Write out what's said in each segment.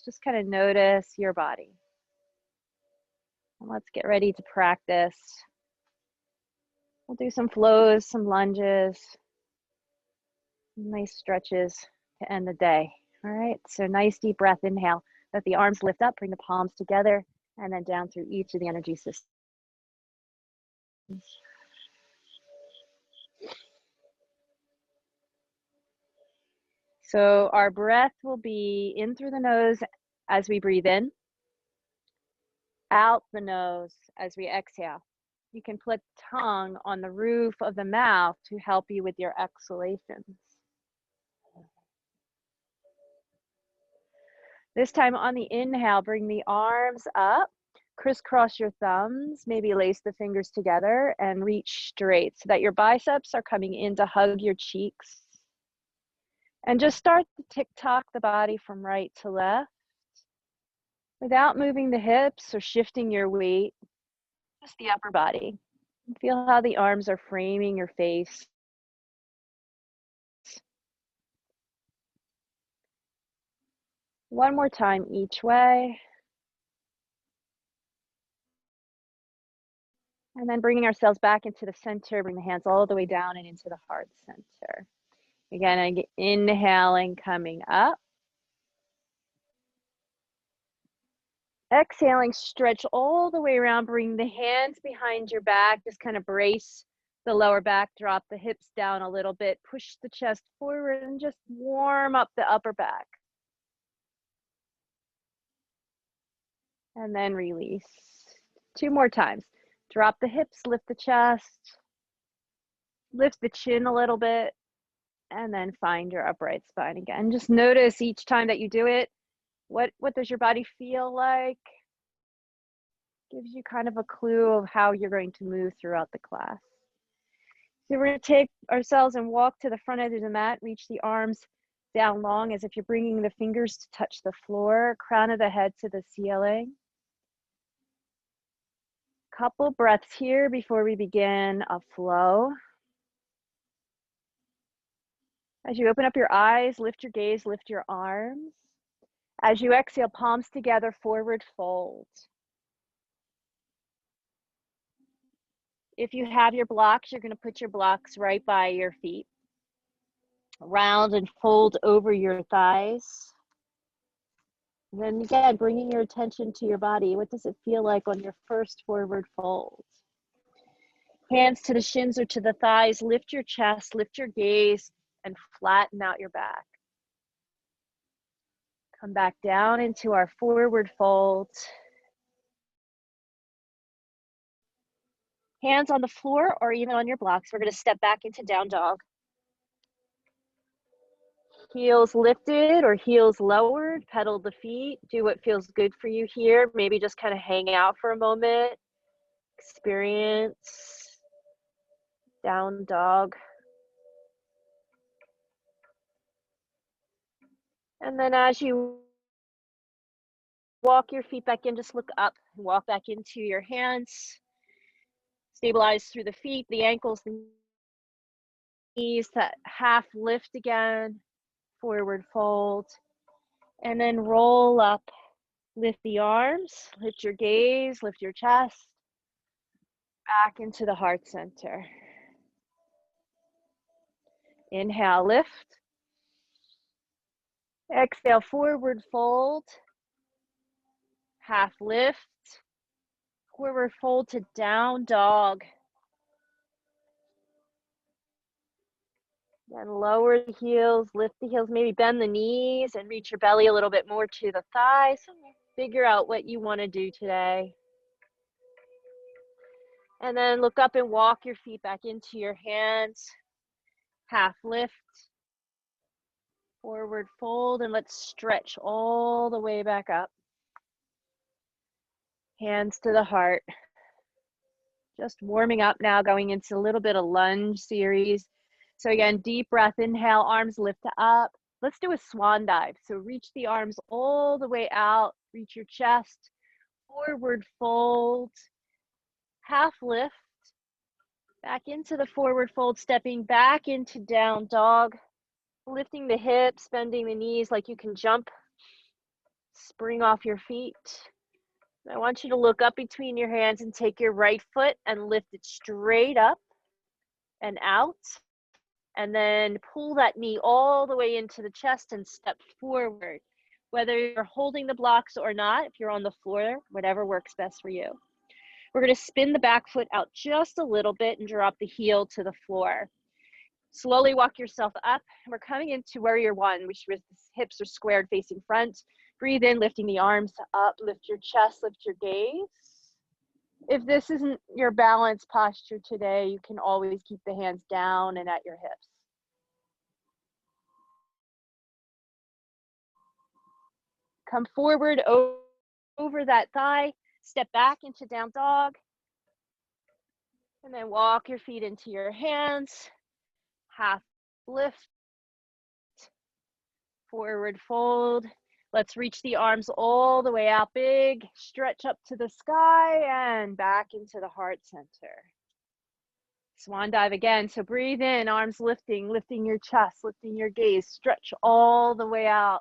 Just kind of notice your body. And let's get ready to practice. We'll do some flows, some lunges, some nice stretches to end the day. All right, so nice deep breath, inhale. Let the arms lift up, bring the palms together, and then down through each of the energy systems. So our breath will be in through the nose as we breathe in, out the nose as we exhale. You can put tongue on the roof of the mouth to help you with your exhalations. This time on the inhale, bring the arms up, crisscross your thumbs, maybe lace the fingers together and reach straight so that your biceps are coming in to hug your cheeks. And just start to tick-tock the body from right to left without moving the hips or shifting your weight, just the upper body. Feel how the arms are framing your face. One more time each way. And then bringing ourselves back into the center, bring the hands all the way down and into the heart center. Again, inhaling, coming up. Exhaling, stretch all the way around, bring the hands behind your back, just kind of brace the lower back, drop the hips down a little bit, push the chest forward and just warm up the upper back. And then release. 2 more times. Drop the hips, lift the chest, lift the chin a little bit, and then find your upright spine again. Just notice each time that you do it, what does your body feel like? Gives you kind of a clue of how you're going to move throughout the class. So we're going to take ourselves and walk to the front edge of the mat, reach the arms down long as if you're bringing the fingers to touch the floor, crown of the head to the ceiling. Couple breaths here before we begin a flow. As you open up your eyes, lift your gaze, lift your arms. As you exhale, palms together, forward fold. If you have your blocks, you're going to put your blocks right by your feet. Round and fold over your thighs. And then again, bringing your attention to your body. What does it feel like on your first forward fold? Hands to the shins or to the thighs. Lift your chest, lift your gaze, and flatten out your back. Come back down into our forward fold. Hands on the floor or even on your blocks. We're going to step back into down dog. Heels lifted or heels lowered, pedal the feet, do what feels good for you here. Maybe just kind of hang out for a moment, experience down dog. And then as you walk your feet back in, just look up and walk back into your hands. Stabilize through the feet, the ankles, the knees, that half lift again. Forward fold, and then roll up, lift the arms, lift your gaze, lift your chest, back into the heart center. Inhale, lift. Exhale, forward fold, half lift, forward fold to down dog. Then lower the heels, lift the heels, maybe bend the knees and reach your belly a little bit more to the thighs. Figure out what you want to do today. And then look up and walk your feet back into your hands. Half lift, forward fold, and let's stretch all the way back up. Hands to the heart. Just warming up now, going into a little bit of lunge series. So again, deep breath, inhale, arms lift up. Let's do a swan dive. So reach the arms all the way out, reach your chest, forward fold, half lift, back into the forward fold, stepping back into down dog, lifting the hips, bending the knees like you can jump, Spring off your feet. I want you to look up between your hands and take your right foot and lift it straight up and out. And then pull that knee all the way into the chest and step forward. Whether you're holding the blocks or not, if you're on the floor, whatever works best for you. We're going to spin the back foot out just a little bit and drop the heel to the floor. Slowly walk yourself up. We're coming into warrior one, which is hips are squared facing front. Breathe in, lifting the arms up, lift your chest, lift your gaze. If this isn't your balance posture today, you can always keep the hands down and at your hips. Come forward over that thigh, step back into down dog, and then walk your feet into your hands, half lift, forward fold. Let's reach the arms all the way out big, stretch up to the sky and back into the heart center. Swan dive again, so breathe in, arms lifting, lifting your chest, lifting your gaze, stretch all the way out.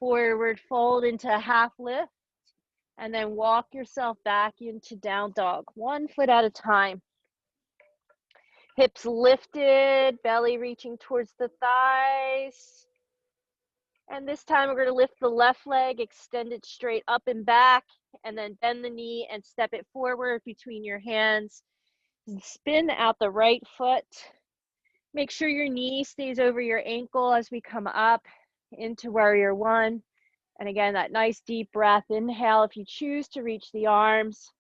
Forward fold into half lift, and then walk yourself back into down dog, 1 foot at a time. Hips lifted, belly reaching towards the thighs. And this time we're going to lift the left leg, extend it straight up and back, and then bend the knee and step it forward between your hands. Spin out the right foot. Make sure your knee stays over your ankle as we come up into warrior one. And again, that nice deep breath. Inhale if you choose to reach the arms.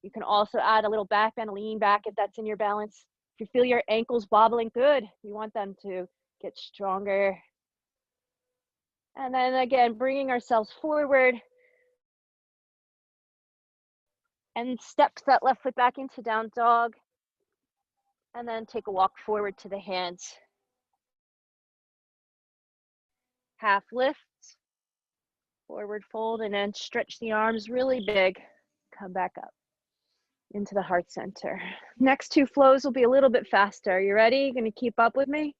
You can also add a little back bend, lean back if that's in your balance. If you feel your ankles wobbling, good. You want them to get stronger. And then again, bringing ourselves forward and step that left foot back into down dog. And then take a walk forward to the hands. Half lift, forward fold, and then stretch the arms really big. Come back up into the heart center. Next two flows will be a little bit faster. Are you ready? Going to keep up with me?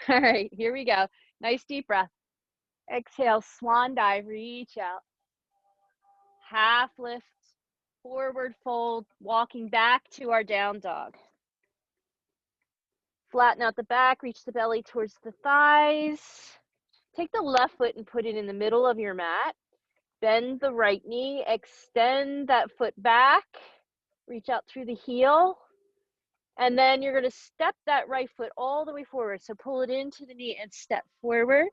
All right, here we go. Nice deep breath. Exhale, swan dive, reach out. Half lift, forward fold, walking back to our down dog. Flatten out the back, reach the belly towards the thighs. Take the left foot and put it in the middle of your mat. Bend the right knee, extend that foot back, reach out through the heel. And then you're going to step that right foot all the way forward. So pull it into the knee and step forward.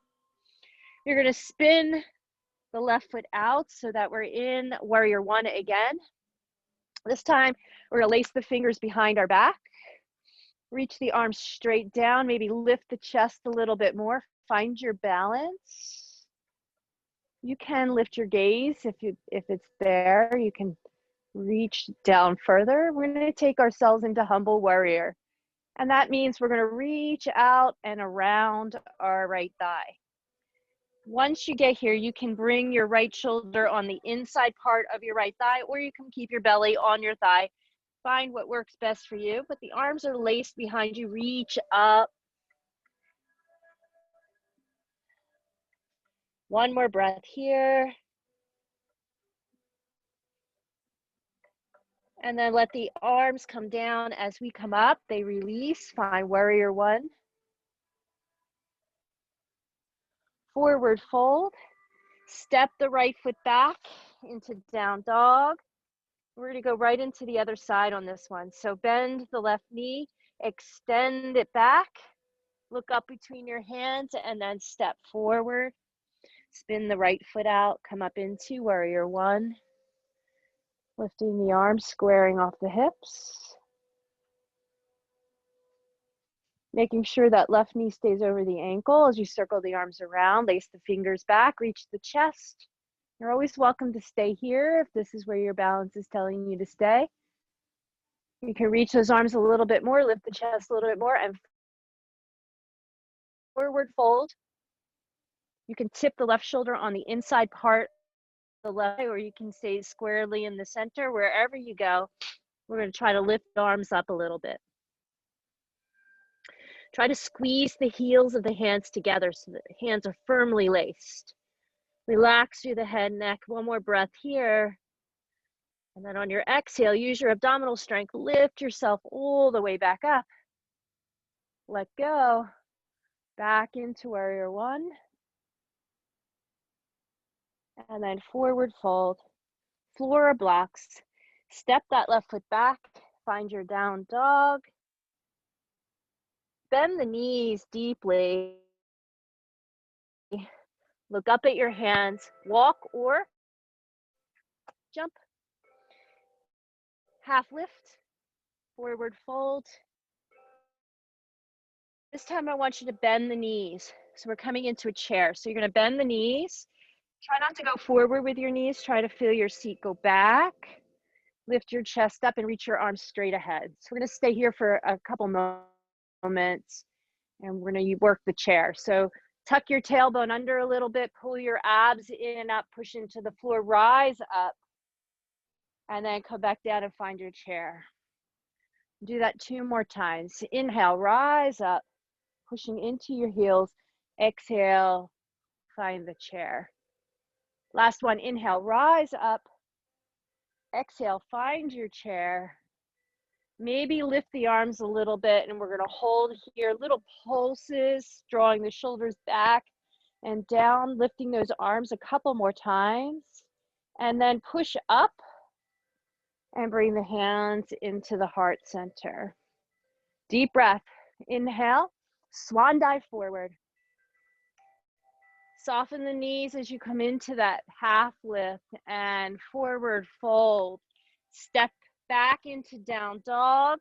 You're going to spin the left foot out so that we're in warrior one again. This time, we're going to lace the fingers behind our back. Reach the arms straight down, maybe lift the chest a little bit more. Find your balance. You can lift your gaze if it's there. You can reach down further. We're going to take ourselves into humble warrior. And that means we're going to reach out and around our right thigh. Once you get here, you can bring your right shoulder on the inside part of your right thigh, or you can keep your belly on your thigh. Find what works best for you, but the arms are laced behind you. Reach up. One more breath here. And then let the arms come down as we come up. They release. Find warrior one. Forward fold. Step the right foot back into down dog. We're going to go right into the other side on this one. So bend the left knee, extend it back, look up between your hands, and then step forward. Spin the right foot out, come up into warrior one. Lifting the arms, squaring off the hips. Making sure that left knee stays over the ankle as you circle the arms around, lace the fingers back, reach the chest. You're always welcome to stay here if this is where your balance is telling you to stay. You can reach those arms a little bit more, lift the chest a little bit more, and forward fold. You can tip the left shoulder on the inside part of the left, or you can stay squarely in the center. Wherever you go, we're going to try to lift the arms up a little bit. Try to squeeze the heels of the hands together so the hands are firmly laced. Relax through the head, neck. One more breath here. And then on your exhale, use your abdominal strength. Lift yourself all the way back up. Let go. Back into warrior one. And then forward fold. Floor or blocks. Step that left foot back. Find your down dog. Bend the knees deeply. Look up at your hands. Walk or jump. Half lift. Forward fold. This time I want you to bend the knees. So we're coming into a chair. So you're going to bend the knees. Try not to go forward with your knees. Try to feel your seat go back. Lift your chest up and reach your arms straight ahead. So we're going to stay here for a couple moments and we're going to work the chair. So tuck your tailbone under a little bit, pull your abs in and up, push into the floor, rise up, and then come back down and find your chair. Do that 2 more times. Inhale, rise up, pushing into your heels. Exhale, find the chair. Last one, inhale, rise up. Exhale, find your chair. Maybe lift the arms a little bit and we're going to hold here, little pulses, drawing the shoulders back and down, lifting those arms a couple more times. And then push up and bring the hands into the heart center. Deep breath. Inhale, swan dive forward. Soften the knees as you come into that half lift and forward fold. Step back into down dog.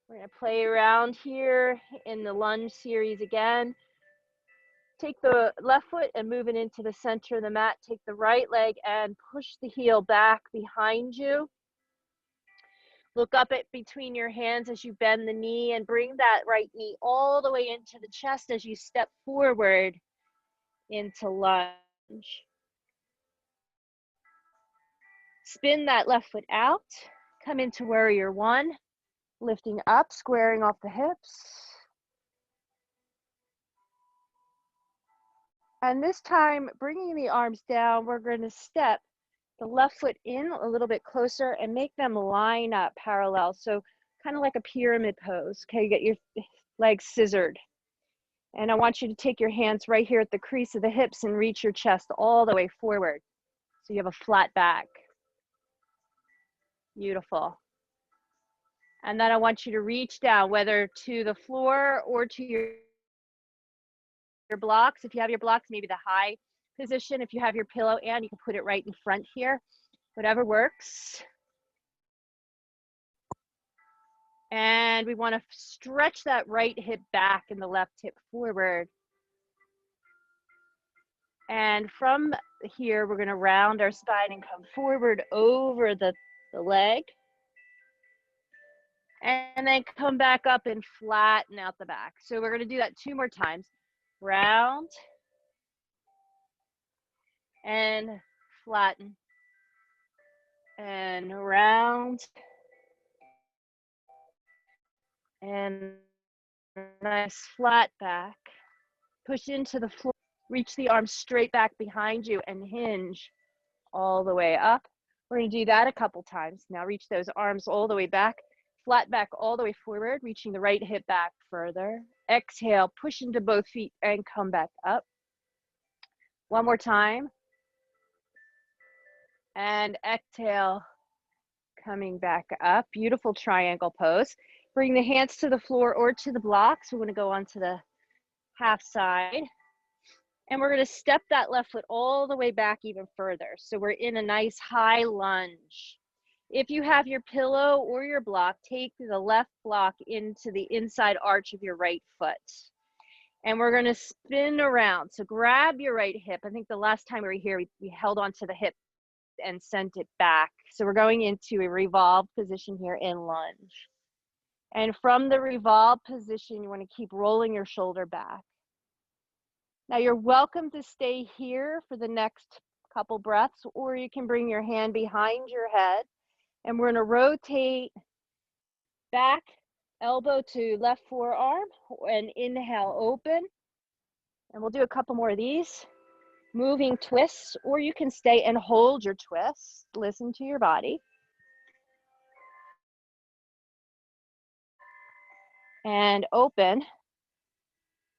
We're going to play around here in the lunge series again. Take the left foot and move it into the center of the mat. Take the right leg and push the heel back behind you. Look up at between your hands as you bend the knee and bring that right knee all the way into the chest as you step forward into lunge. Spin that left foot out. Come into warrior one. Lifting up, squaring off the hips. And this time, bringing the arms down, we're going to step the left foot in a little bit closer and make them line up parallel. So kind of like a pyramid pose. Okay, you get your legs scissored. And I want you to take your hands right here at the crease of the hips and reach your chest all the way forward. So you have a flat back. Beautiful. And then I want you to reach down, whether to the floor or to your blocks. If you have your blocks, maybe the high position. If you have your pillow, and you can put it right in front here. Whatever works. And we want to stretch that right hip back and the left hip forward. And from here, we're going to round our spine and come forward over the leg. And then come back up and flatten out the back. So we're going to do that 2 more times. Round and flatten. And round. And nice flat back. Push into the floor. Reach the arms straight back behind you and hinge all the way up. We're going to do that a couple times. Now reach those arms all the way back. Flat back all the way forward, reaching the right hip back further. Exhale, push into both feet and come back up. One more time. And exhale, coming back up. Beautiful triangle pose. Bring the hands to the floor or to the blocks. We're going to go onto the half side. And we're going to step that left foot all the way back even further. So we're in a nice high lunge. If you have your pillow or your block, take the left block into the inside arch of your right foot. And we're going to spin around. So grab your right hip. I think the last time we were here, we held onto the hip and sent it back. So we're going into a revolved position here in lunge. And from the revolved position, you want to keep rolling your shoulder back. Now you're welcome to stay here for the next couple breaths, or you can bring your hand behind your head. And we're going to rotate back, elbow to left forearm, and inhale, open. And we'll do a couple more of these. moving twists, or you can stay and hold your twist. Listen to your body. And open.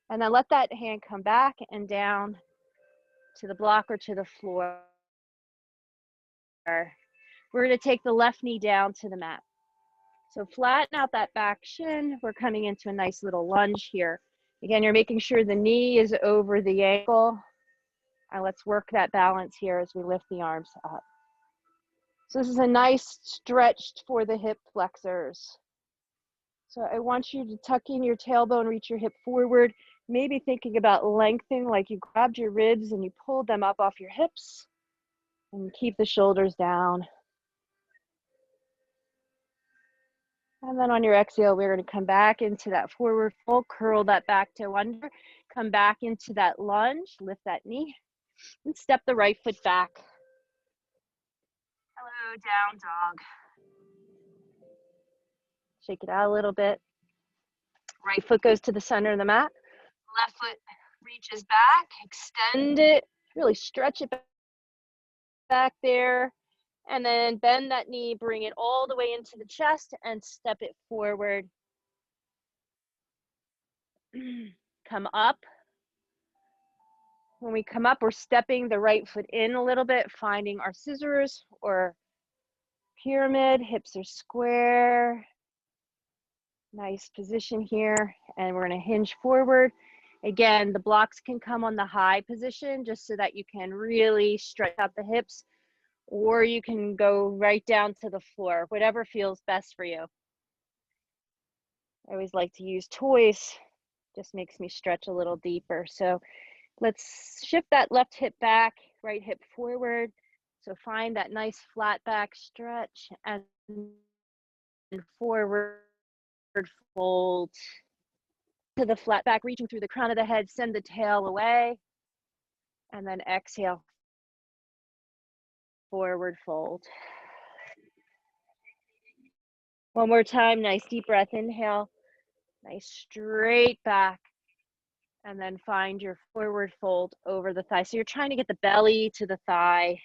And then let that hand come back and down to the block or to the floor. We're going to take the left knee down to the mat. So flatten out that back shin. We're coming into a nice little lunge here. Again, you're making sure the knee is over the ankle. And let's work that balance here as we lift the arms up. So this is a nice stretch for the hip flexors. So I want you to tuck in your tailbone, reach your hip forward, maybe thinking about lengthening, like you grabbed your ribs and you pulled them up off your hips, and keep the shoulders down. And then on your exhale, we're going to come back into that forward fold, curl that back toe under, come back into that lunge, lift that knee, and step the right foot back. Hello, down dog. Shake it out a little bit. Right foot goes to the center of the mat. Left foot reaches back, extend it, really stretch it back there. And then bend that knee, bring it all the way into the chest and step it forward. Come up. When we come up, we're stepping the right foot in a little bit, finding our scissors or pyramid. Hips are square. Nice position here. And we're going to hinge forward. Again, the blocks can come on the high position just so that you can really stretch out the hips, or you can go right down to the floor, whatever feels best for you. I always like to use toys, just makes me stretch a little deeper. So let's shift that left hip back, right hip forward. So find that nice flat back stretch and forward fold to the flat back, reaching through the crown of the head, send the tail away, and then exhale, forward fold. One more time, nice deep breath, inhale, nice straight back, and then find your forward fold over the thigh. So you're trying to get the belly to the thigh.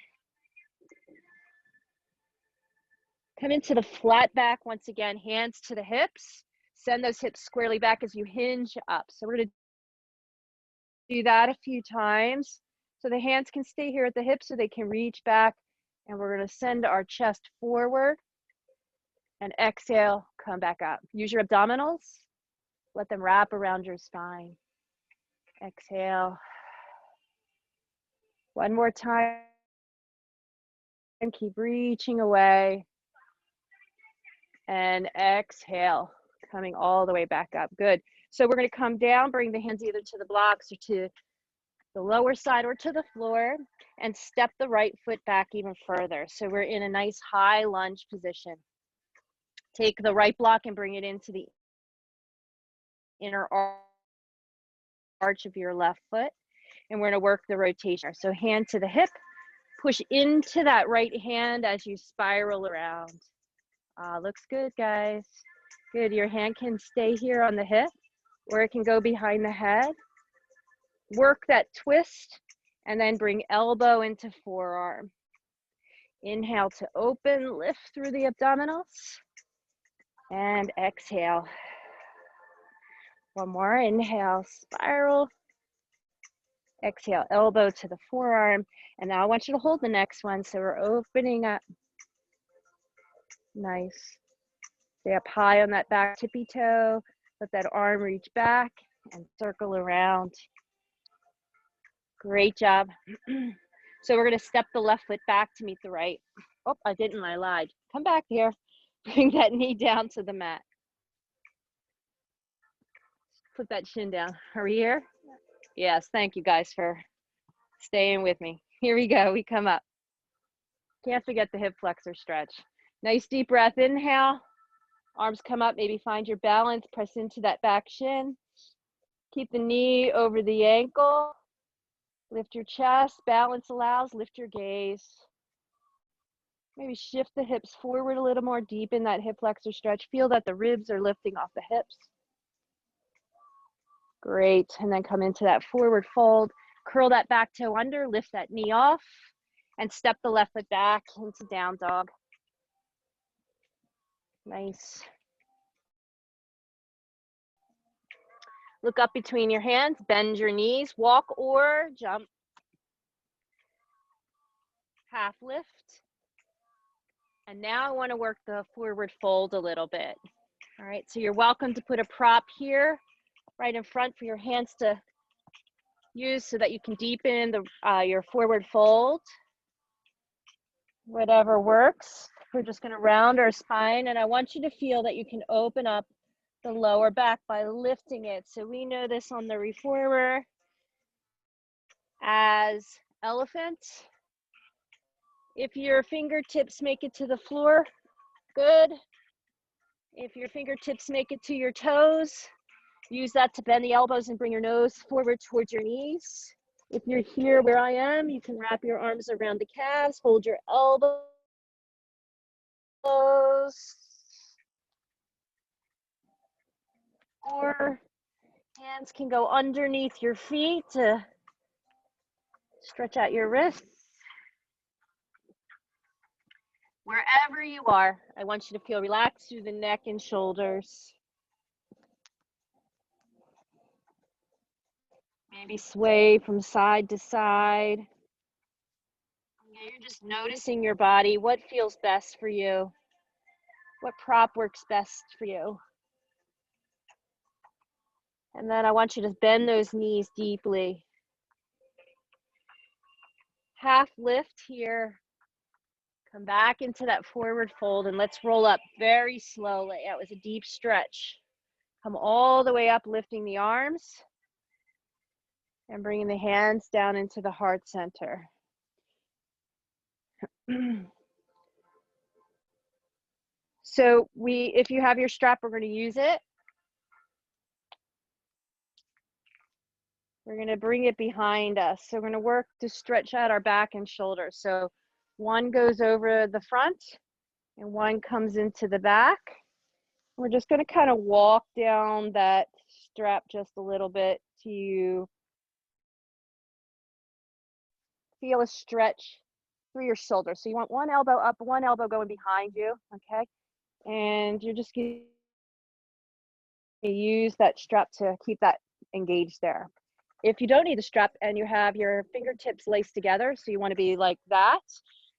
Come into the flat back once again, hands to the hips. Send those hips squarely back as you hinge up. So we're going to do that a few times. So the hands can stay here at the hips so they can reach back. And we're going to send our chest forward. And exhale, come back up. Use your abdominals. Let them wrap around your spine. Exhale. One more time. And keep reaching away. And exhale, coming all the way back up. Good. So we're going to come down, bring the hands either to the blocks or to the lower side or to the floor, and step the right foot back even further. So we're in a nice high lunge position. Take the right block and bring it into the inner arch of your left foot. And we're going to work the rotation. So hand to the hip, push into that right hand as you spiral around. Looks good, guys. Good. Your hand can stay here on the hip, or it can go behind the head. Work that twist, and then bring elbow into forearm. Inhale to open, lift through the abdominals, and exhale. One more. Inhale, spiral. Exhale, elbow to the forearm. And now I want you to hold the next one. So we're opening up. Nice. Stay up high on that back tippy toe. Let that arm reach back and circle around. Great job. So we're going to step the left foot back to meet the right. Oh, I didn't. I lied. Come back here. Bring that knee down to the mat. Put that shin down. Are we here? Yes. Thank you guys for staying with me. Here we go. We come up. Can't forget the hip flexor stretch. Nice deep breath. Inhale. Arms come up. Maybe find your balance. Press into that back shin. Keep the knee over the ankle. Lift your chest. Balance allows. Lift your gaze. Maybe shift the hips forward a little more. Deepen that hip flexor stretch. Feel that the ribs are lifting off the hips. Great. And then come into that forward fold. Curl that back toe under, lift that knee off, and step the left foot back into down dog. Nice. Look up between your hands, bend your knees, walk or jump. Half lift. And now I want to work the forward fold a little bit. All right, so you're welcome to put a prop here right in front for your hands to use so that you can deepen your forward fold. Whatever works. We're just going to round our spine, and I want you to feel that you can open up the lower back by lifting it. So we know this on the reformer as elephant. If your fingertips make it to the floor, good. If your fingertips make it to your toes, use that to bend the elbows and bring your nose forward towards your knees. If you're here where I am, you can wrap your arms around the calves, hold your elbows. Or hands can go underneath your feet to stretch out your wrists. Wherever you are, I want you to feel relaxed through the neck and shoulders. Maybe sway from side to side. You're just noticing your body, what feels best for you, what prop works best for you. And then I want you to bend those knees deeply. Half lift here. Come back into that forward fold and let's roll up very slowly. That was a deep stretch. Come all the way up, lifting the arms and bringing the hands down into the heart center. So if you have your strap, we're going to use it. We're going to bring it behind us. So we're going to work to stretch out our back and shoulders. So one goes over the front and one comes into the back. We're just going to kind of walk down that strap just a little bit to feel a stretch through your shoulder. So you want one elbow up, one elbow going behind you, okay? And you're just going to use that strap to keep that engaged there. If you don't need the strap and you have your fingertips laced together, so you want to be like that,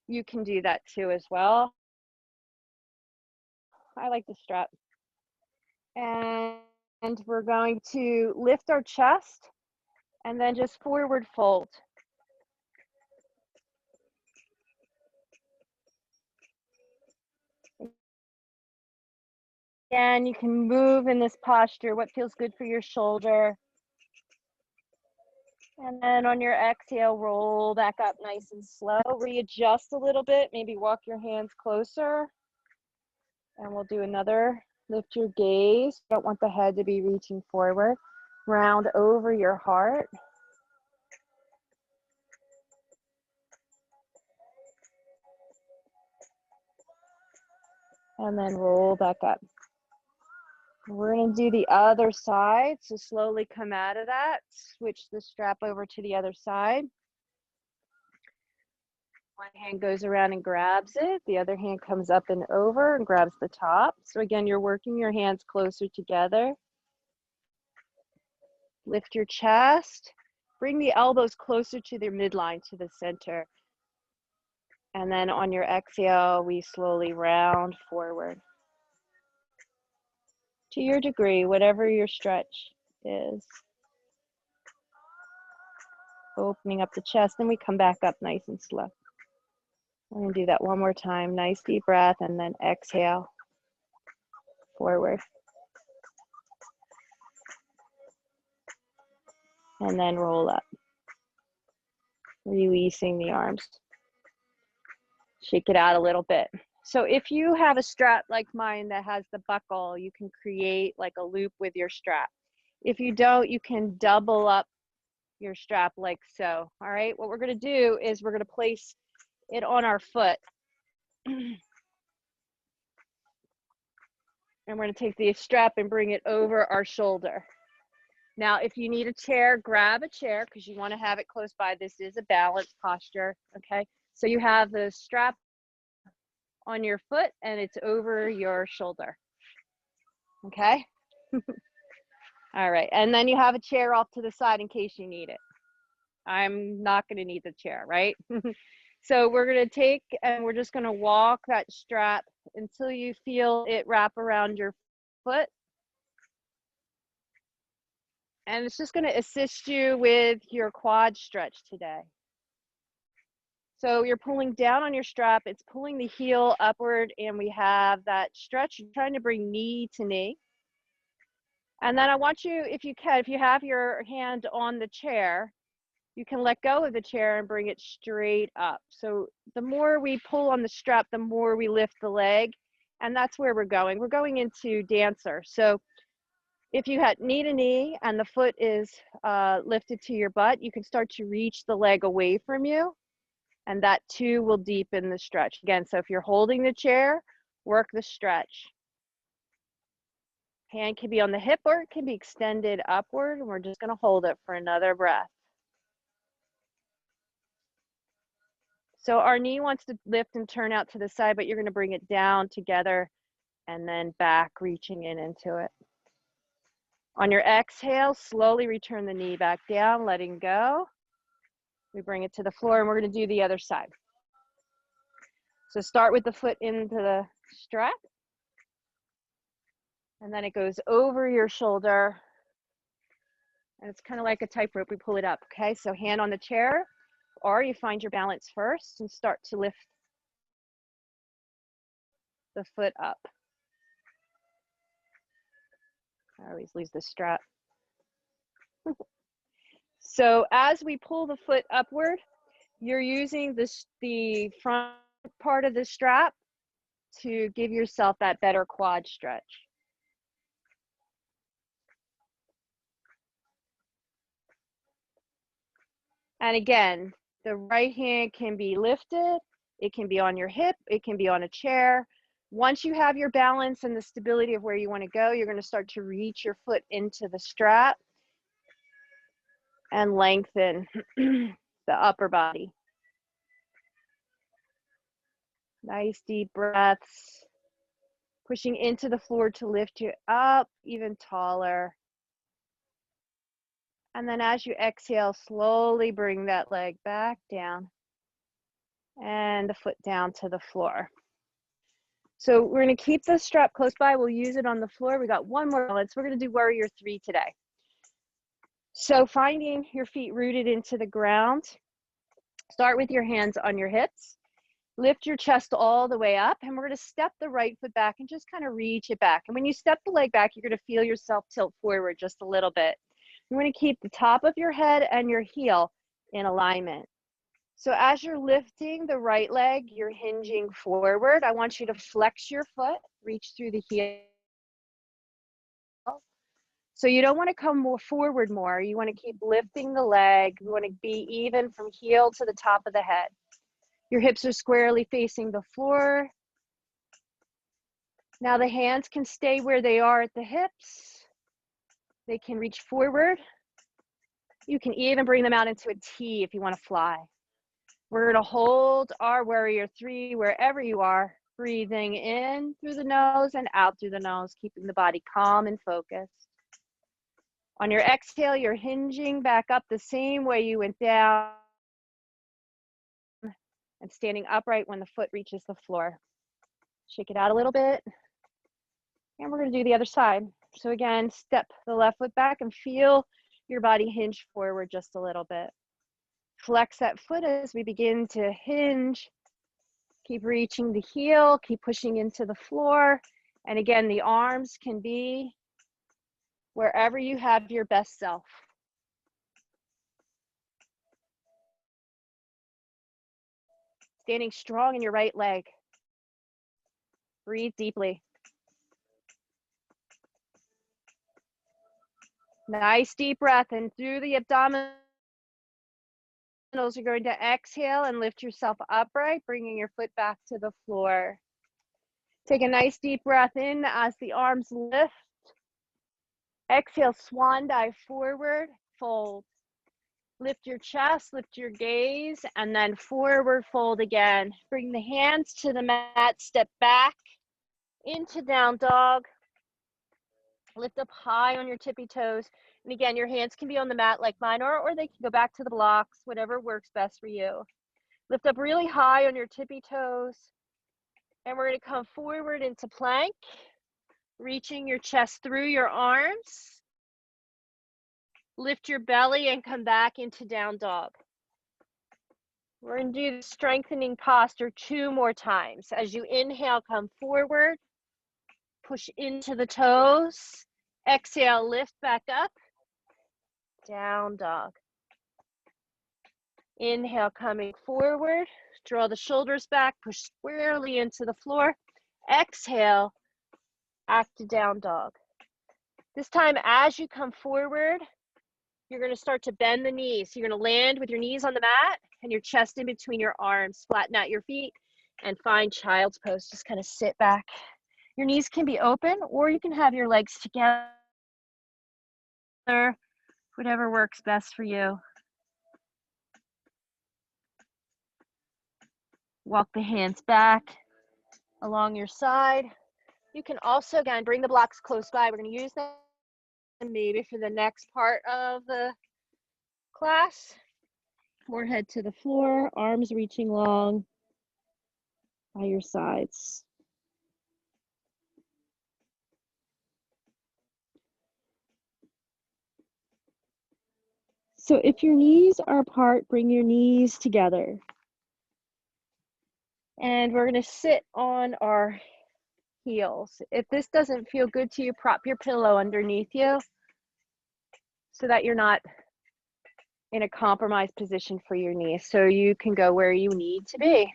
you can do that too as well. I like the strap. And we're going to lift our chest and then just forward fold. Again, you can move in this posture, what feels good for your shoulder. And then on your exhale, roll back up nice and slow. Readjust a little bit, maybe walk your hands closer. And we'll do another. Lift your gaze. Don't want the head to be reaching forward. Round over your heart. And then roll back up. We're going to do the other side. So slowly come out of that. Switch the strap over to the other side. One hand goes around and grabs it. The other hand comes up and over and grabs the top. So again, you're working your hands closer together. Lift your chest. Bring the elbows closer to their midline, to the center. And then on your exhale, we slowly round forward. To your degree, whatever your stretch is. Opening up the chest, and we come back up nice and slow. We're going to do that one more time. Nice deep breath, and then exhale forward. And then roll up. Releasing the arms. Shake it out a little bit. So if you have a strap like mine that has the buckle, you can create like a loop with your strap. If you don't, you can double up your strap like so. All right, what we're going to do is we're going to place it on our foot. And we're going to take the strap and bring it over our shoulder. Now, if you need a chair, grab a chair because you want to have it close by. This is a balanced posture, okay? So you have the strap on your foot and it's over your shoulder, okay? All right, and then you have a chair off to the side in case you need it. I'm not going to need the chair, right? So we're going to take and we're just going to walk that strap until you feel it wrap around your foot. And it's just going to assist you with your quad stretch today. So you're pulling down on your strap, it's pulling the heel upward, and we have that stretch. You're trying to bring knee to knee. And then I want you, if you can, if you have your hand on the chair, you can let go of the chair and bring it straight up. So the more we pull on the strap, the more we lift the leg. And that's where we're going. We're going into dancer. So if you had knee to knee and the foot is lifted to your butt, you can start to reach the leg away from you. And that too will deepen the stretch. Again, so if you're holding the chair, work the stretch. Hand can be on the hip or it can be extended upward. And we're just going to hold it for another breath. So our knee wants to lift and turn out to the side, but you're going to bring it down together and then back, reaching in into it. On your exhale, slowly return the knee back down, letting go. We bring it to the floor and we're going to do the other side. So start with the foot into the strap. And then it goes over your shoulder. And it's kind of like a tightrope. We pull it up, okay? So hand on the chair, or you find your balance first and start to lift the foot up. I always lose the strap. So as we pull the foot upward, you're using the front part of the strap to give yourself that better quad stretch. And again, the right hand can be lifted, it can be on your hip, it can be on a chair. Once you have your balance and the stability of where you want to go, you're going to start to reach your foot into the strap and lengthen the upper body. Nice deep breaths, pushing into the floor to lift you up even taller. And then as you exhale, slowly bring that leg back down and the foot down to the floor. So we're going to keep the strap close by. We'll use it on the floor. We got one more balance. We're going to do warrior 3 today. So finding your feet rooted into the ground. Start with your hands on your hips. Lift your chest all the way up, and we're going to step the right foot back and just kind of reach it back. And when you step the leg back, you're going to feel yourself tilt forward just a little bit. You want to keep the top of your head and your heel in alignment. So as you're lifting the right leg, you're hinging forward. I want you to flex your foot, reach through the heel. So you don't want to come more forward more. You want to keep lifting the leg. You want to be even from heel to the top of the head. Your hips are squarely facing the floor. Now the hands can stay where they are at the hips. They can reach forward. You can even bring them out into a T if you want to fly. We're going to hold our warrior 3 wherever you are, breathing in through the nose and out through the nose, keeping the body calm and focused. On your exhale, you're hinging back up the same way you went down and standing upright when the foot reaches the floor. Shake it out a little bit. And we're going to do the other side. So again, step the left foot back and feel your body hinge forward just a little bit. Flex that foot as we begin to hinge. Keep reaching the heel, keep pushing into the floor. And again, the arms can be wherever you have your best self. Standing strong in your right leg. Breathe deeply. Nice deep breath in through the abdominals. You're going to exhale and lift yourself upright, bringing your foot back to the floor. Take a nice deep breath in as the arms lift. Exhale, swan dive forward, fold. Lift your chest, lift your gaze, and then forward fold again. Bring the hands to the mat, step back into down dog. Lift up high on your tippy toes. And again, your hands can be on the mat like mine, or they can go back to the blocks, whatever works best for you. Lift up really high on your tippy toes. And we're going to come forward into plank, reaching your chest through your arms. Lift your belly and come back into down dog. We're going to do the strengthening posture 2 more times. As you inhale, come forward, push into the toes. Exhale, lift back up, down dog. Inhale, coming forward, draw the shoulders back, push squarely into the floor. Exhale, back to down dog. This time, as you come forward, you're going to start to bend the knees. You're going to land with your knees on the mat and your chest in between your arms. Flatten out your feet and find child's pose. Just kind of sit back. Your knees can be open, or you can have your legs together, whatever works best for you. Walk the hands back along your side. You can also, again, bring the blocks close by. We're going to use them maybe for the next part of the class. Forehead to the floor, arms reaching long by your sides. So if your knees are apart, bring your knees together. And we're going to sit on our heels. If this doesn't feel good to you, prop your pillow underneath you so that you're not in a compromised position for your knees, so you can go where you need to be.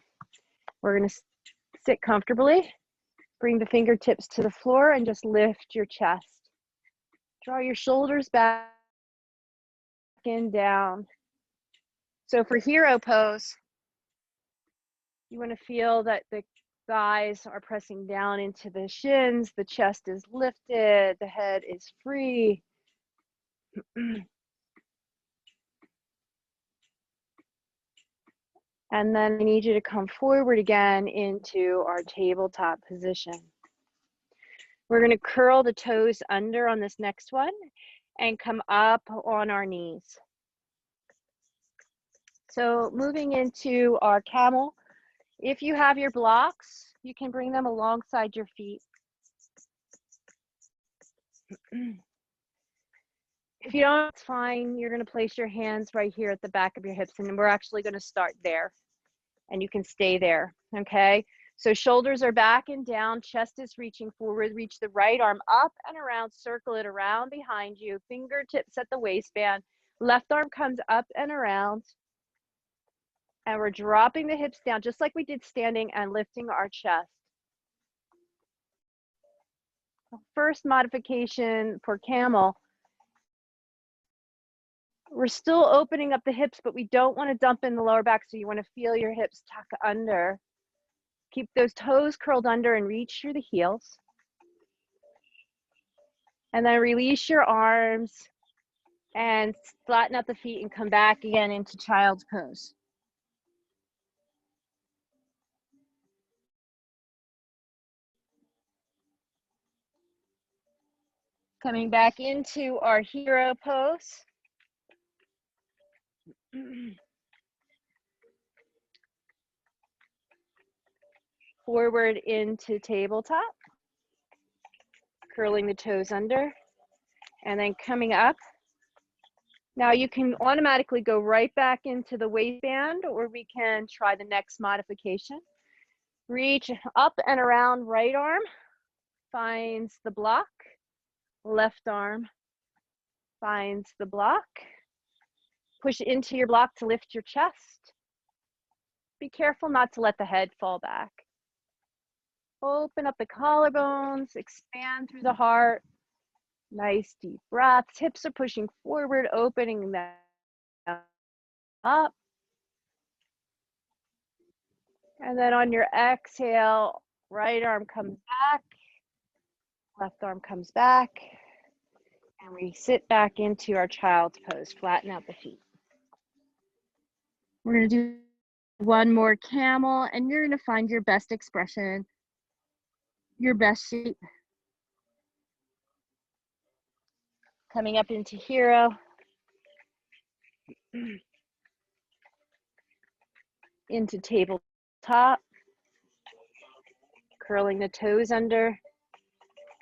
We're going to sit comfortably. Bring the fingertips to the floor and just lift your chest. Draw your shoulders back and down. So for hero pose, you want to feel that the thighs are pressing down into the shins, the chest is lifted, the head is free. And then I need you to come forward again into our tabletop position. We're going to curl the toes under on this next one and come up on our knees. So moving into our camel, if you have your blocks, you can bring them alongside your feet. If you don't, it's fine. You're going to place your hands right here at the back of your hips, and we're actually going to start there, and you can stay there, okay? So shoulders are back and down, chest is reaching forward, reach the right arm up and around, circle it around behind you, fingertips at the waistband, left arm comes up and around, and we're dropping the hips down just like we did standing and lifting our chest. First modification for camel, we're still opening up the hips, but we don't want to dump in the lower back, so you want to feel your hips tuck under. Keep those toes curled under and reach through the heels. And then release your arms and flatten out the feet and come back again into child's pose. Coming back into our hero pose. Forward into tabletop. Curling the toes under. And then coming up. Now you can automatically go right back into the waistband, or we can try the next modification. Reach up and around, right arm finds the block, left arm finds the block. Push into your block to lift your chest. Be careful not to let the head fall back. Open up the collarbones, expand through the heart. Nice deep breaths. Hips are pushing forward, opening them up. And then on your exhale, right arm comes back, left arm comes back. And we sit back into our child's pose, flatten out the feet. We're going to do one more camel, and you're going to find your best expression, your best shape. Coming up into hero. Into tabletop. Curling the toes under.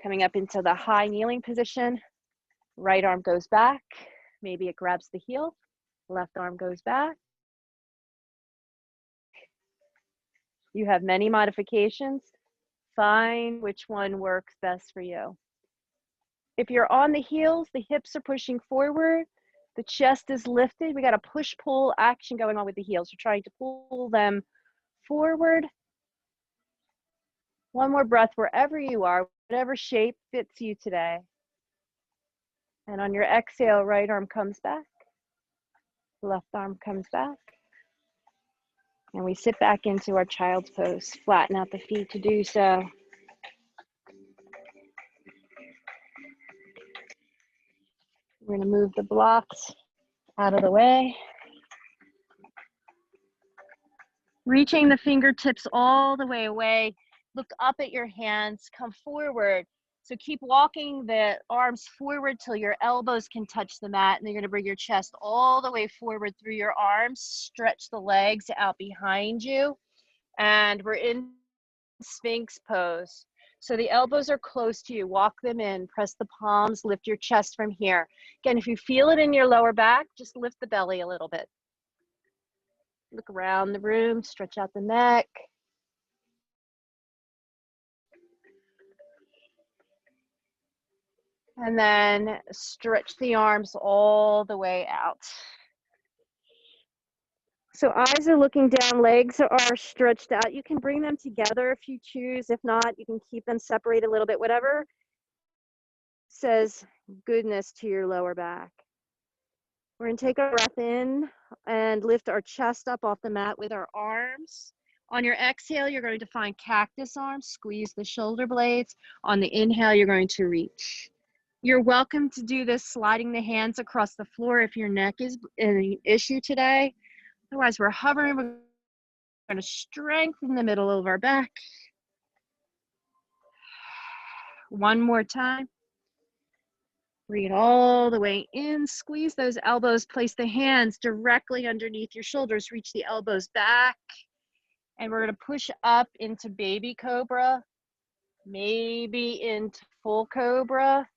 Coming up into the high kneeling position. Right arm goes back. Maybe it grabs the heel. Left arm goes back. You have many modifications. Find which one works best for you. If you're on the heels, the hips are pushing forward. The chest is lifted. We got a push-pull action going on with the heels. You're trying to pull them forward. One more breath wherever you are, whatever shape fits you today. And on your exhale, right arm comes back. Left arm comes back. And we sit back into our child's pose. Flatten out the feet to do so. We're going to move the blocks out of the way. Reaching the fingertips all the way away. Look up at your hands, come forward. So keep walking the arms forward till your elbows can touch the mat, and then you're gonna bring your chest all the way forward through your arms, stretch the legs out behind you, and we're in Sphinx Pose. So the elbows are close to you, walk them in, press the palms, lift your chest from here. Again, if you feel it in your lower back, just lift the belly a little bit. Look around the room, stretch out the neck. And then stretch the arms all the way out. So eyes are looking down, legs are stretched out. You can bring them together if you choose. If not, you can keep them separated a little bit, whatever says goodness to your lower back. We're gonna take a breath in and lift our chest up off the mat with our arms. On your exhale, you're going to find cactus arms, squeeze the shoulder blades. On the inhale, you're going to reach. You're welcome to do this sliding the hands across the floor if your neck is an issue today. Otherwise, we're hovering. We're going to strengthen the middle of our back. One more time. Breathe all the way in. Squeeze those elbows. Place the hands directly underneath your shoulders. Reach the elbows back. And we're going to push up into baby cobra, maybe into full cobra.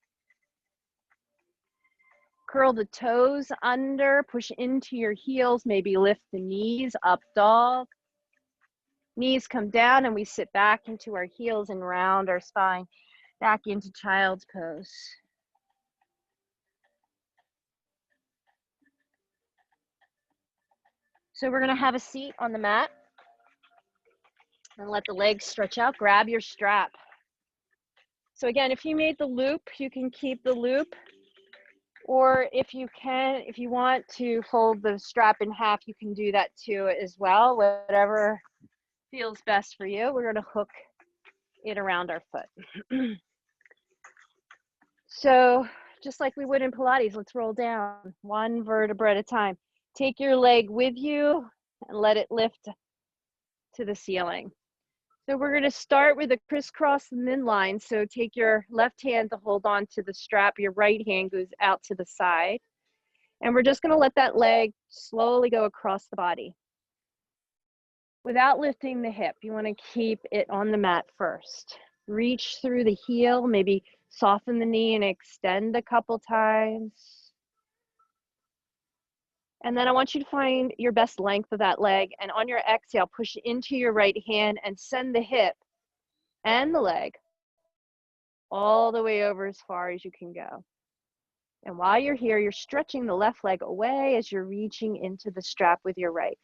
Curl the toes under, push into your heels, maybe lift the knees, up dog. Knees come down and we sit back into our heels and round our spine back into child's pose. So we're gonna have a seat on the mat and let the legs stretch out, grab your strap. So again, if you made the loop, you can keep the loop. Or if you want to fold the strap in half, you can do that too as well, whatever feels best for you. We're gonna hook it around our foot. So just like we would in Pilates, let's roll down one vertebra at a time. Take your leg with you and let it lift to the ceiling. So we're going to start with a crisscross midline. So take your left hand to hold on to the strap. Your right hand goes out to the side. And we're just going to let that leg slowly go across the body. Without lifting the hip, you want to keep it on the mat first. Reach through the heel, maybe soften the knee and extend a couple times. And then I want you to find your best length of that leg, and on your exhale, push into your right hand and send the hip and the leg all the way over as far as you can go. And while you're here, you're stretching the left leg away as you're reaching into the strap with your right.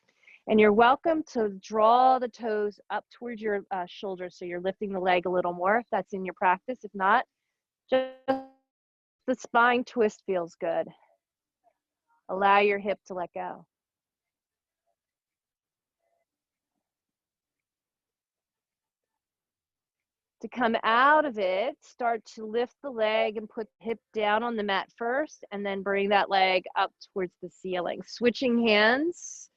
And you're welcome to draw the toes up towards your shoulders, so you're lifting the leg a little more if that's in your practice. If not, just the spine twist feels good. Allow your hip to let go. To come out of it, start to lift the leg and put the hip down on the mat first, and then bring that leg up towards the ceiling. Switching hands.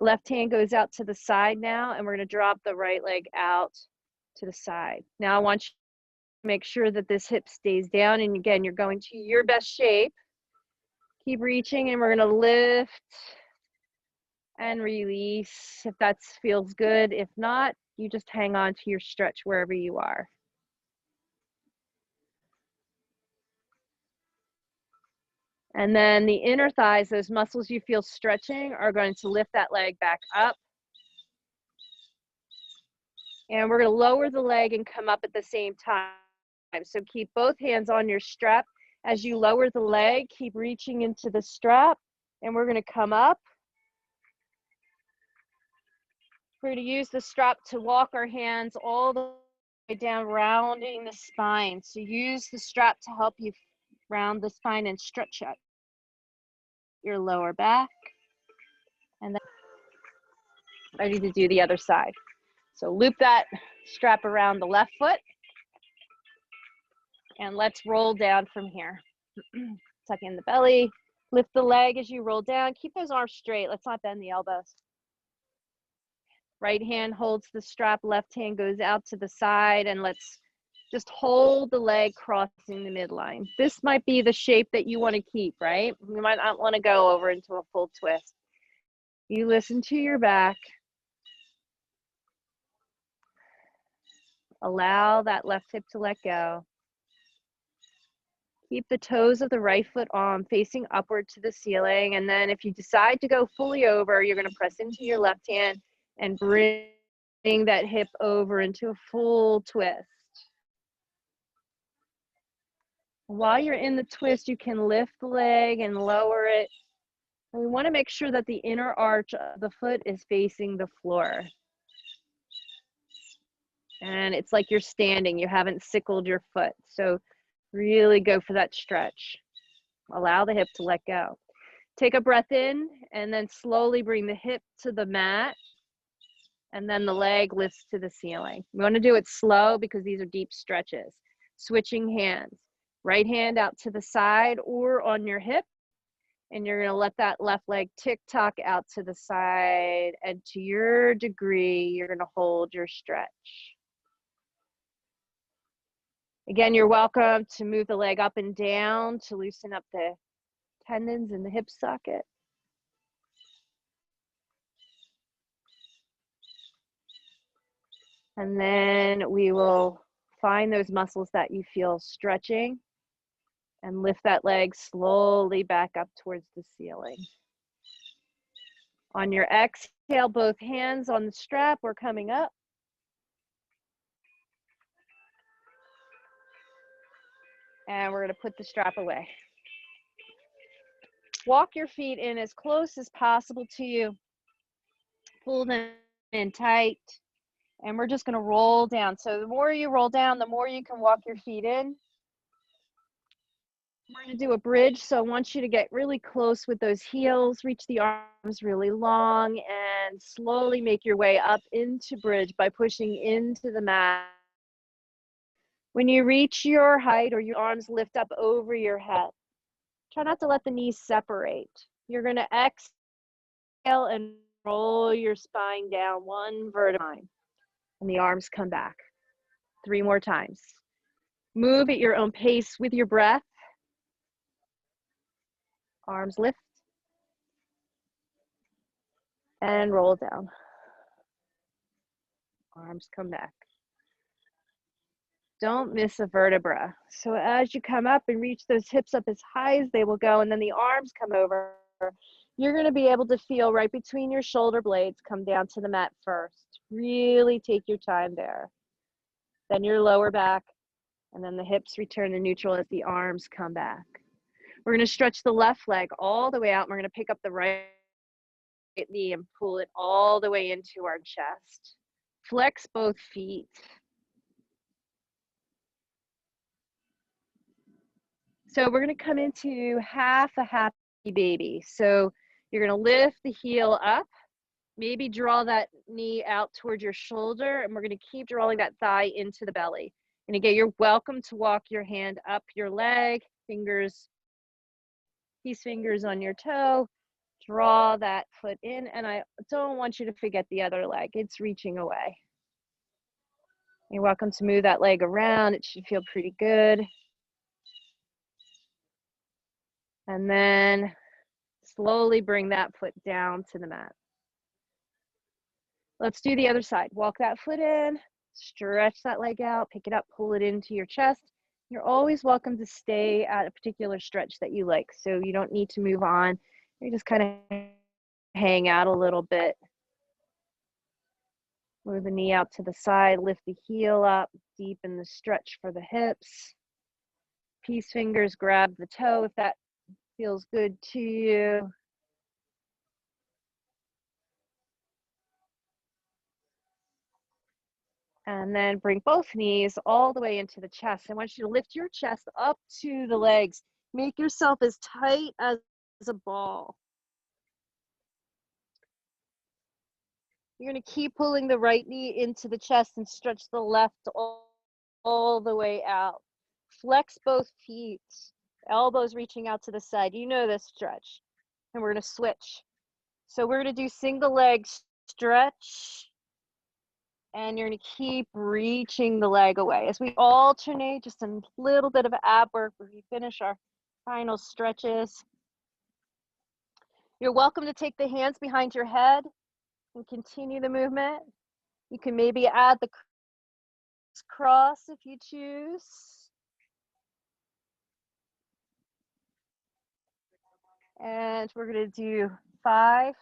Left hand goes out to the side now, and we're going to drop the right leg out to the side. Now I want you to make sure that this hip stays down, and again, you're going to your best shape. Keep reaching, and we're going to lift and release if that feels good. If not, you just hang on to your stretch wherever you are. And then the inner thighs, those muscles you feel stretching, are going to lift that leg back up. And we're going to lower the leg and come up at the same time. So keep both hands on your strap. As you lower the leg, keep reaching into the strap. And we're going to come up. We're going to use the strap to walk our hands all the way down, rounding the spine. So use the strap to help you round the spine and stretch out your lower back. And then ready to do the other side. So loop that strap around the left foot. And let's roll down from here. Tuck in the belly. Lift the leg as you roll down. Keep those arms straight. Let's not bend the elbows. Right hand holds the strap. Left hand goes out to the side. And let's just hold the leg crossing the midline. This might be the shape that you want to keep, right? You might not want to go over into a full twist. You listen to your back. Allow that left hip to let go. Keep the toes of the right foot on, facing upward to the ceiling. And then if you decide to go fully over, you're going to press into your left hand and bring that hip over into a full twist. While you're in the twist, you can lift the leg and lower it. And we want to make sure that the inner arch of the foot is facing the floor. And it's like you're standing, you haven't sickled your foot. So really go for that stretch. Allow the hip to let go. Take a breath in and then slowly bring the hip to the mat. And then the leg lifts to the ceiling. We want to do it slow because these are deep stretches. Switching hands. Right hand out to the side or on your hip. And you're going to let that left leg tick-tock out to the side. And to your degree, you're going to hold your stretch. Again, you're welcome to move the leg up and down to loosen up the tendons in the hip socket. And then we will find those muscles that you feel stretching and lift that leg slowly back up towards the ceiling. On your exhale, both hands on the strap, we're coming up. And we're going to put the strap away. Walk your feet in as close as possible to you. Pull them in tight. And we're just going to roll down. So the more you roll down, the more you can walk your feet in. We're going to do a bridge. So I want you to get really close with those heels. Reach the arms really long and slowly make your way up into bridge by pushing into the mat. When you reach your height or your arms lift up over your head, try not to let the knees separate. You're going to exhale and roll your spine down one vertebrae. And the arms come back. 3 more times. Move at your own pace with your breath. Arms lift. And roll down. Arms come back. Don't miss a vertebra. So as you come up and reach those hips up as high as they will go, and then the arms come over, you're going to be able to feel right between your shoulder blades come down to the mat first. Really take your time there. Then your lower back, and then the hips return to neutral as the arms come back. We're going to stretch the left leg all the way out. And we're going to pick up the right knee and pull it all the way into our chest. Flex both feet. So we're going to come into half a happy baby. So you're going to lift the heel up, maybe draw that knee out towards your shoulder, and we're going to keep drawing that thigh into the belly. And again, you're welcome to walk your hand up your leg, fingers, peace fingers on your toe, draw that foot in, and I don't want you to forget the other leg. It's reaching away. You're welcome to move that leg around. It should feel pretty good. And then slowly bring that foot down to the mat. Let's do the other side. Walk that foot in, stretch that leg out, pick it up, pull it into your chest. You're always welcome to stay at a particular stretch that you like, so you don't need to move on. You just kind of hang out a little bit. Move the knee out to the side, lift the heel up, deepen the stretch for the hips. Peace fingers grab the toe if that feels good to you. And then bring both knees all the way into the chest. I want you to lift your chest up to the legs. Make yourself as tight as a ball. You're going to keep pulling the right knee into the chest and stretch the left all the way out. Flex both feet, elbows reaching out to the side. You know this stretch. And we're going to switch. So we're going to do single leg stretch. And you're going to keep reaching the leg away. As we alternate, just a little bit of ab work where we finish our final stretches. You're welcome to take the hands behind your head and continue the movement. You can maybe add the crisscross if you choose. And we're going to do 5,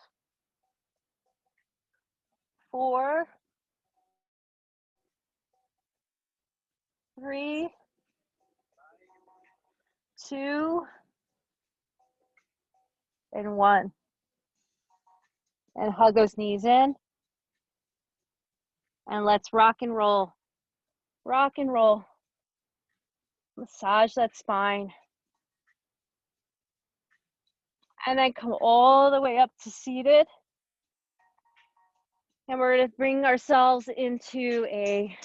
4, 3, 2, and 1. And hug those knees in. And let's rock and roll. Rock and roll. Massage that spine. And then come all the way up to seated. And we're going to bring ourselves into a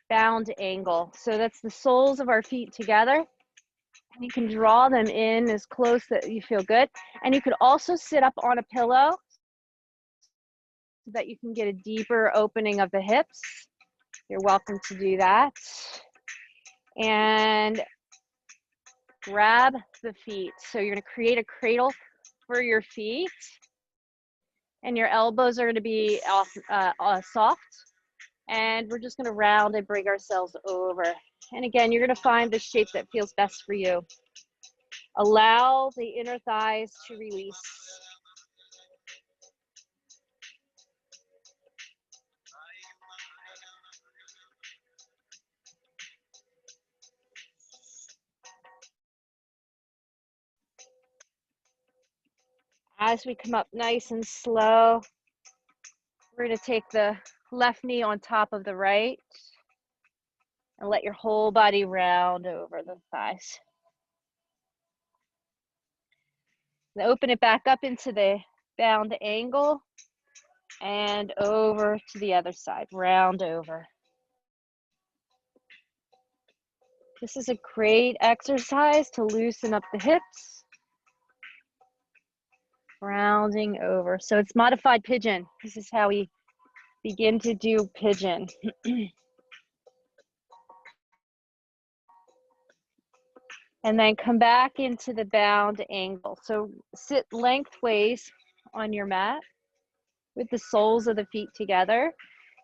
bound angle. So that's the soles of our feet together. And you can draw them in as close that you feel good. And you could also sit up on a pillow so that you can get a deeper opening of the hips. You're welcome to do that. And grab the feet. So you're going to create a cradle for your feet. And your elbows are going to be soft. And we're just going to round and bring ourselves over. And again, you're going to find the shape that feels best for you. Allow the inner thighs to release. As we come up nice and slow, we're going to take the left knee on top of the right and let your whole body round over the thighs. Then open it back up into the bound angle and over to the other side, round over. This is a great exercise to loosen up the hips. Rounding over. So it's modified pigeon. This is how we begin to do pigeon. And then come back into the bound angle. So sit lengthways on your mat with the soles of the feet together.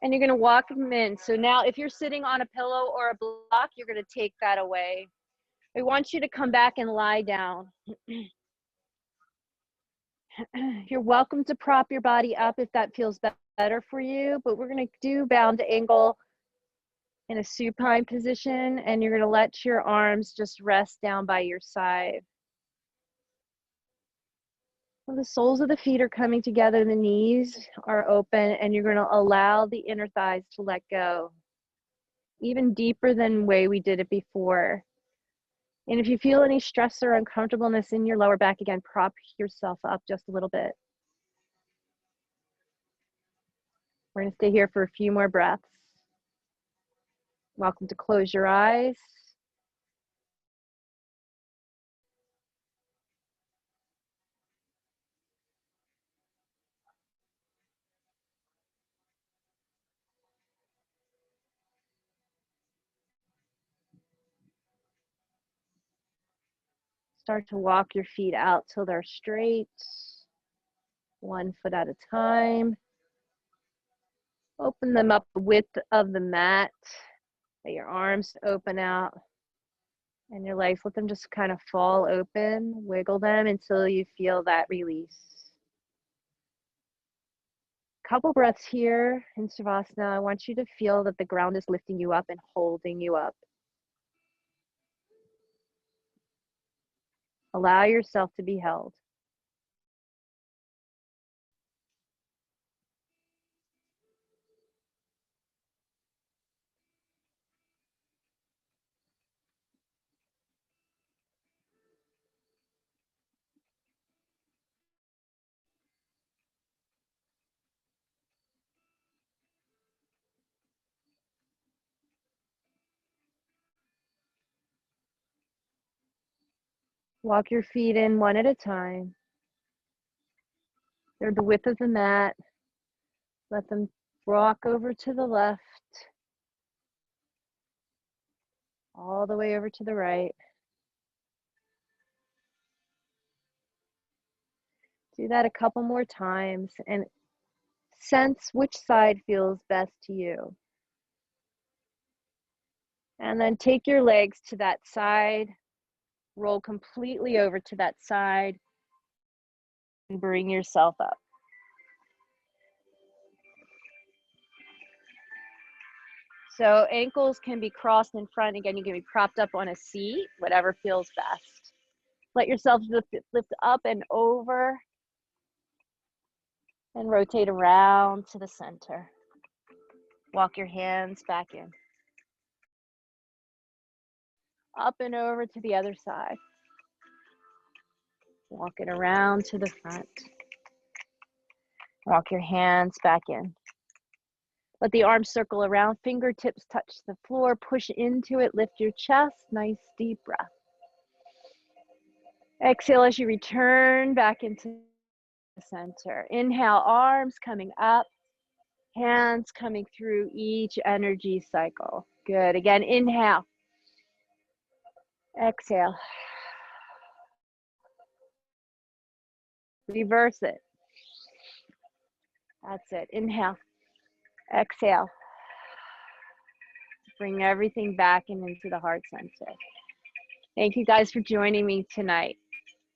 And you're going to walk them in. So now if you're sitting on a pillow or a block, you're going to take that away. I want you to come back and lie down. You're welcome to prop your body up if that feels better for you, but we're going to do bound angle in a supine position, and you're going to let your arms just rest down by your side. Well, the soles of the feet are coming together, the knees are open, and you're going to allow the inner thighs to let go, even deeper than the way we did it before. And if you feel any stress or uncomfortableness in your lower back, again, prop yourself up just a little bit. We're going to stay here for a few more breaths. Welcome to close your eyes. Start to walk your feet out till they're straight, 1 foot at a time. Open them up the width of the mat. Let your arms open out and your legs, let them just kind of fall open. Wiggle them until you feel that release. Couple breaths here in Savasana. I want you to feel that the ground is lifting you up and holding you up. Allow yourself to be held. Walk your feet in 1 at a time. They're the width of the mat. Let them rock over to the left, all the way over to the right. Do that a couple more times and sense which side feels best to you. And then take your legs to that side, roll completely over to that side, and bring yourself up. So ankles can be crossed in front. Again, you can be propped up on a seat, whatever feels best. Let yourself lift up and over and rotate around to the center. Walk your hands back in. Up and over to the other side. Walk it around to the front. Walk your hands back in. Let the arms circle around, fingertips touch the floor, push into it, lift your chest, nice deep breath. Exhale as you return back into the center. Inhale, arms coming up, hands coming through each energy cycle. Good, again, inhale. Exhale. Reverse it. That's it, inhale. Exhale. Bring everything back into the heart center. Thank you guys for joining me tonight.